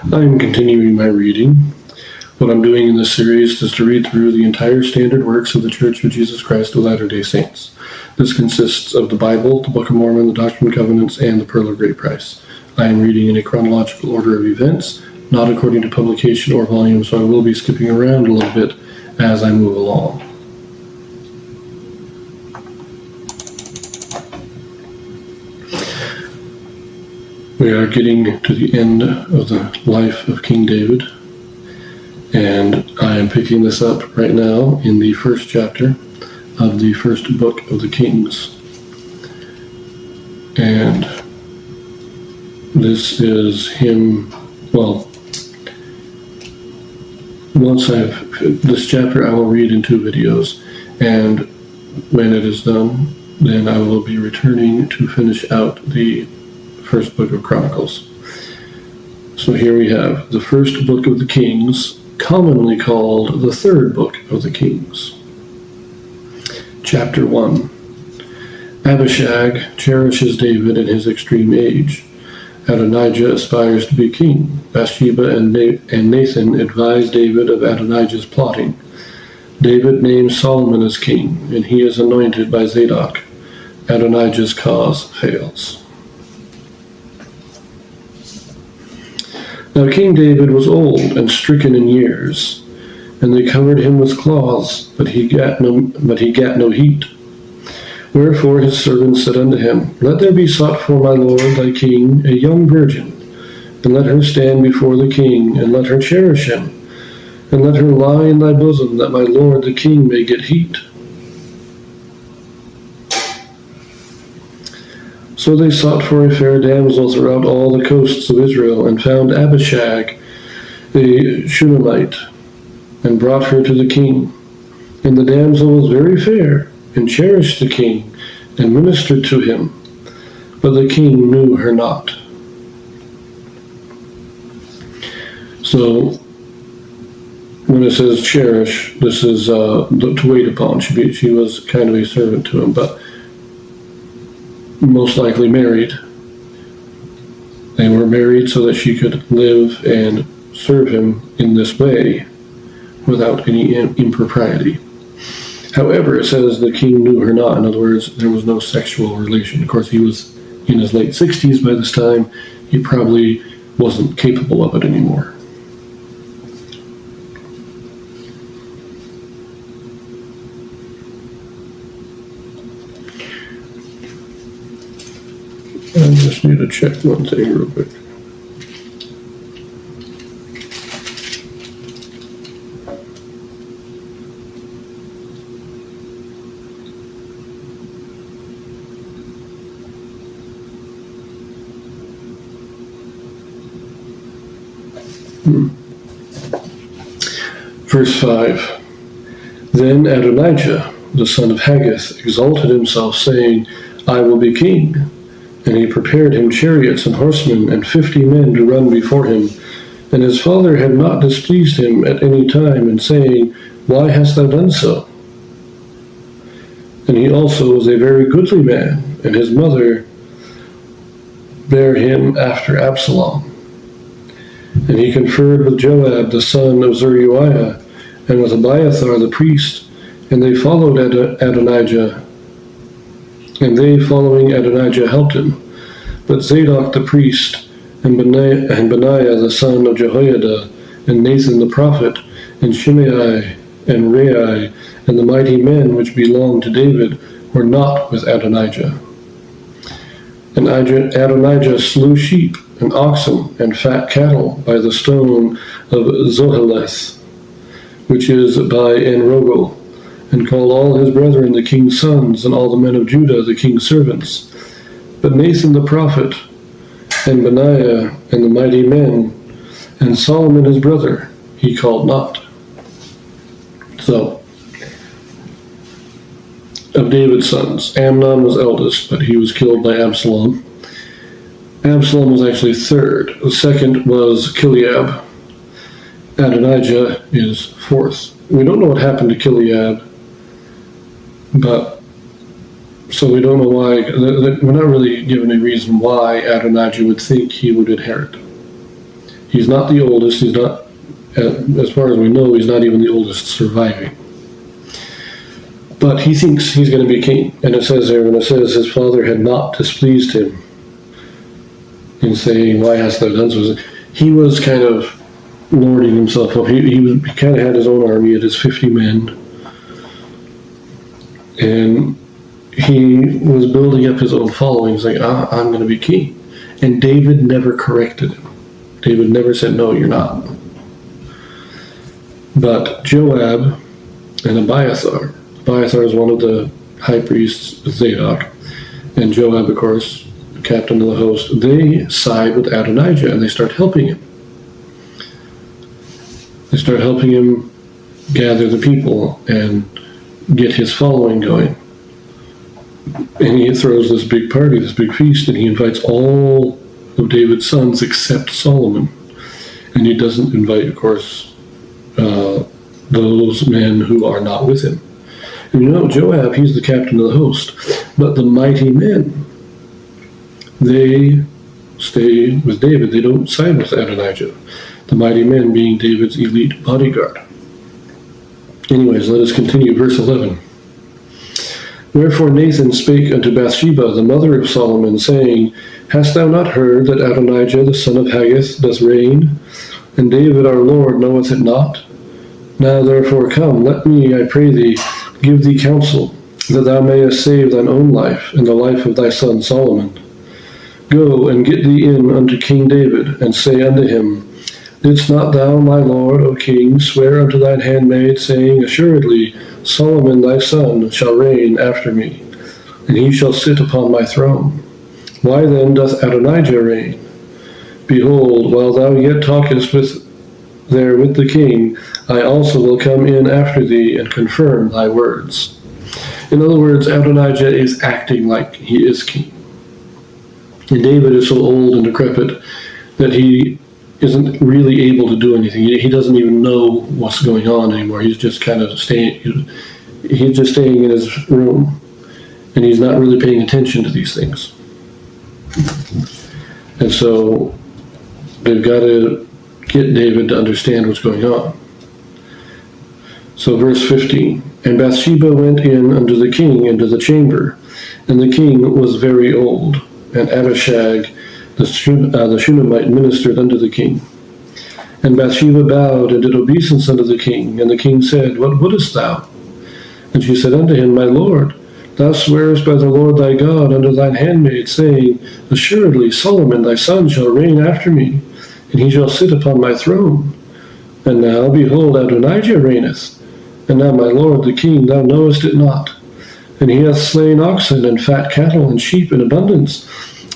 I'm continuing my reading. What I'm doing in this series is to read through the entire standard works of the Church of Jesus Christ of Latter-day Saints. This consists of the Bible, the Book of Mormon, the Doctrine and Covenants, and the Pearl of Great Price. I am reading in a chronological order of events, not according to publication or volume, so I will be skipping around a little bit as I move along. We are getting to the end of the life of King David, and I am picking this up right now in the first chapter of the first book of the Kings. And this is him, this chapter I will read in 2 videos, and when it is done, then I will be returning to finish out the first book of Chronicles. So here we have the first book of the Kings, commonly called the third book of the Kings. Chapter 1. Abishag cherishes David in his extreme age. Adonijah aspires to be king. Bathsheba and Nathan advise David of Adonijah's plotting. David names Solomon as king, and he is anointed by Zadok. Adonijah's cause fails. Now King David was old and stricken in years, and they covered him with cloths, but he gat no heat. Wherefore his servants said unto him, Let there be sought for my lord thy king a young virgin, and let her stand before the king, and let her cherish him, and let her lie in thy bosom, that my lord the king may get heat. So they sought for a fair damsel throughout all the coasts of Israel, and found Abishag, a Shunammite, and brought her to the king. And the damsel was very fair, and cherished the king, and ministered to him. But the king knew her not. So, when it says cherish, this is to wait upon. She was kind of a servant to him, but most likely married. They were married so that she could live and serve him in this way without any impropriety. However, it says the king knew her not. In other words, there was no sexual relation. Of course, he was in his late 60s by this time. He probably wasn't capable of it anymore. I just need to check one thing real quick. Verse 5. Then Adonijah, the son of Haggith, exalted himself, saying, I will be king. And he prepared him chariots and horsemen, and 50 men to run before him. And his father had not displeased him at any time, in saying, Why hast thou done so? And he also was a very goodly man, and his mother bare him after Absalom. And he conferred with Joab the son of Zeruiah, and with Abiathar the priest, and they followed Adonijah. And they, following Adonijah, helped him. But Zadok the priest, and Benaiah the son of Jehoiada, and Nathan the prophet, and Shimei, and Rei, and the mighty men which belonged to David, were not with Adonijah. And Adonijah slew sheep, and oxen, and fat cattle by the stone of Zoheleth, which is by En-rogel, and called all his brethren the king's sons, and all the men of Judah the king's servants. But Nathan the prophet, and Benaiah, and the mighty men, and Solomon his brother, he called not. So, of David's sons, Amnon was eldest, but he was killed by Absalom. Absalom was actually third. The second was Kileab. Adonijah is fourth. We don't know what happened to Kileab, but so we don't know why. We're not really given a reason why Adonijah would think he would inherit. He's not the oldest. He's not, as far as we know, he's not even the oldest surviving. But he thinks he's going to be king. And it says there, when it says his father had not displeased him in saying, why hast thou done so? He was kind of lording himself up. He kind of had his own army. It is 50 men. And he was building up his own following. He's like, I'm going to be king. And David never corrected him. David never said, no, you're not. But Joab and Abiathar is one of the high priests, Zadok, and Joab, of course, the captain of the host. They side with Adonijah, and they start helping him. They start helping him gather the people and get his following going. And he throws this big party, this big feast, and he invites all of David's sons except Solomon. And he doesn't invite, of course, those men who are not with him. And you know, Joab, he's the captain of the host. But the mighty men, they stay with David. They don't side with Adonijah. The mighty men being David's elite bodyguard. Anyways, let us continue. Verse 11. Wherefore Nathan spake unto Bathsheba, the mother of Solomon, saying, Hast thou not heard that Adonijah the son of Haggith doth reign? And David our Lord knoweth it not? Now therefore come, let me, I pray thee, give thee counsel, that thou mayest save thine own life, and the life of thy son Solomon. Go and get thee in unto King David, and say unto him, Didst not thou, my lord, O king, swear unto thine handmaid, saying, Assuredly, Solomon thy son shall reign after me, and he shall sit upon my throne. Why then doth Adonijah reign? Behold, while thou yet talkest with the king, I also will come in after thee and confirm thy words. In other words, Adonijah is acting like he is king. And David is so old and decrepit that he isn't really able to do anything. He doesn't even know what's going on anymore. He's just kind of staying. He's just staying in his room, and he's not really paying attention to these things. And so they've got to get David to understand what's going on. So verse 15, And Bathsheba went in unto the king into the chamber, and the king was very old, and Abishag the Shunammite ministered unto the king. And Bathsheba bowed and did obeisance unto the king, and the king said, What wouldest thou? And she said unto him, My lord, thou swearest by the Lord thy God unto thine handmaid, saying, Assuredly Solomon thy son shall reign after me, and he shall sit upon my throne. And now, behold, Adonijah reigneth. And now, my lord the king, thou knowest it not. And he hath slain oxen and fat cattle and sheep in abundance,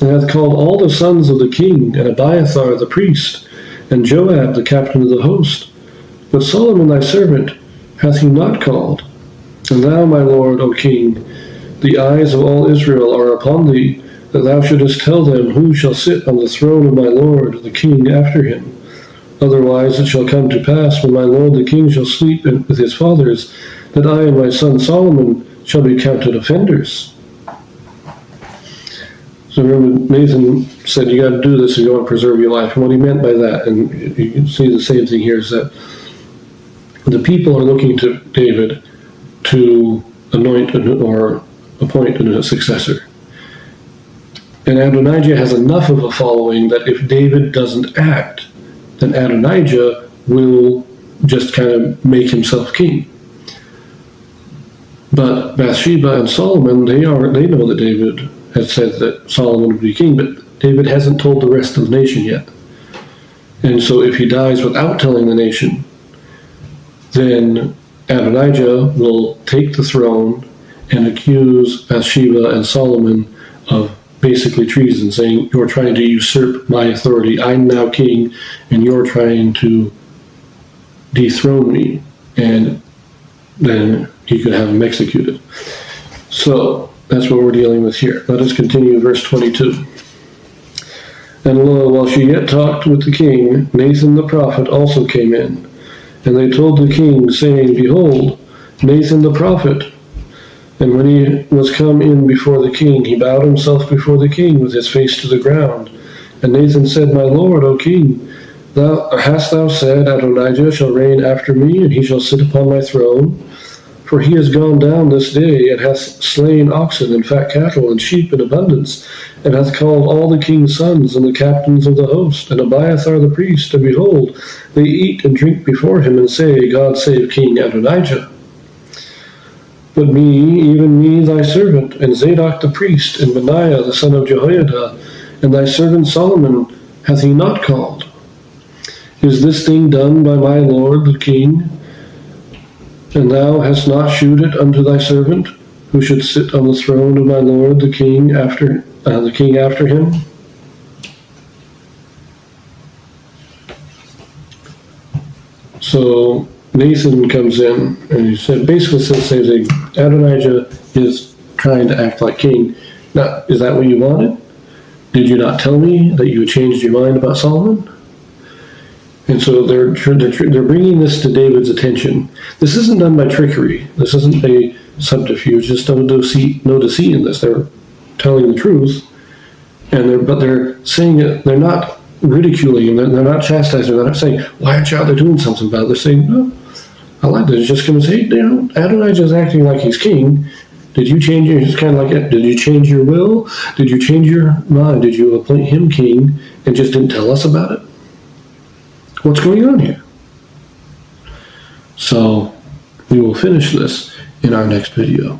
and hath called all the sons of the king, and Abiathar the priest, and Joab the captain of the host. But Solomon thy servant hath he not called. And thou, my lord, O king, the eyes of all Israel are upon thee, that thou shouldest tell them who shall sit on the throne of my lord the king after him. Otherwise it shall come to pass, when my lord the king shall sleep with his fathers, that I and my son Solomon shall be counted offenders. So remember, Nathan said, you got to do this if you want to preserve your life. And what he meant by that, and you can see the same thing here, is that the people are looking to David to anoint or appoint a successor. And Adonijah has enough of a following that if David doesn't act, then Adonijah will just kind of make himself king. But Bathsheba and Solomon, they know that David had said that Solomon would be king, but David hasn't told the rest of the nation yet. And so if he dies without telling the nation, then Adonijah will take the throne and accuse Bathsheba and Solomon of basically treason, saying, you're trying to usurp my authority. I'm now king, and you're trying to dethrone me. And then he could have him executed. So that's what we're dealing with here. Let us continue verse 22. And lo, while she yet talked with the king, Nathan the prophet also came in. And they told the king, saying, Behold, Nathan the prophet. And when he was come in before the king, he bowed himself before the king with his face to the ground. And Nathan said, My lord, O king, Hast thou said, Adonijah shall reign after me, and he shall sit upon my throne? For he is gone down this day, and hath slain oxen and fat cattle and sheep in abundance, and hath called all the king's sons and the captains of the host, and Abiathar the priest, and behold, they eat and drink before him, and say, God save King Adonijah. But me, even me thy servant, and Zadok the priest, and Benaiah the son of Jehoiada, and thy servant Solomon hath he not called. Is this thing done by my lord the king? And thou hast not shewed it unto thy servant, who should sit on the throne of my lord the king after him? So Nathan comes in and he said, basically says the same thing. Adonijah is trying to act like king. Now, is that what you wanted? Did you not tell me that you had changed your mind about Solomon? And so they're bringing this to David's attention. This isn't done by trickery. This isn't a subterfuge. There's no deceit in this. They're telling the truth, but they're saying it. They're not ridiculing him. They're not chastising him. They're not saying, "Why aren't you out there doing something about it?" They're saying, "No, I like this." Just come and say, Adonijah is acting like he's king. Did you change your? It's kind of like it. Did you change your will? Did you change your mind? Did you appoint him king and just didn't tell us about it? What's going on here? So we will finish this in our next video.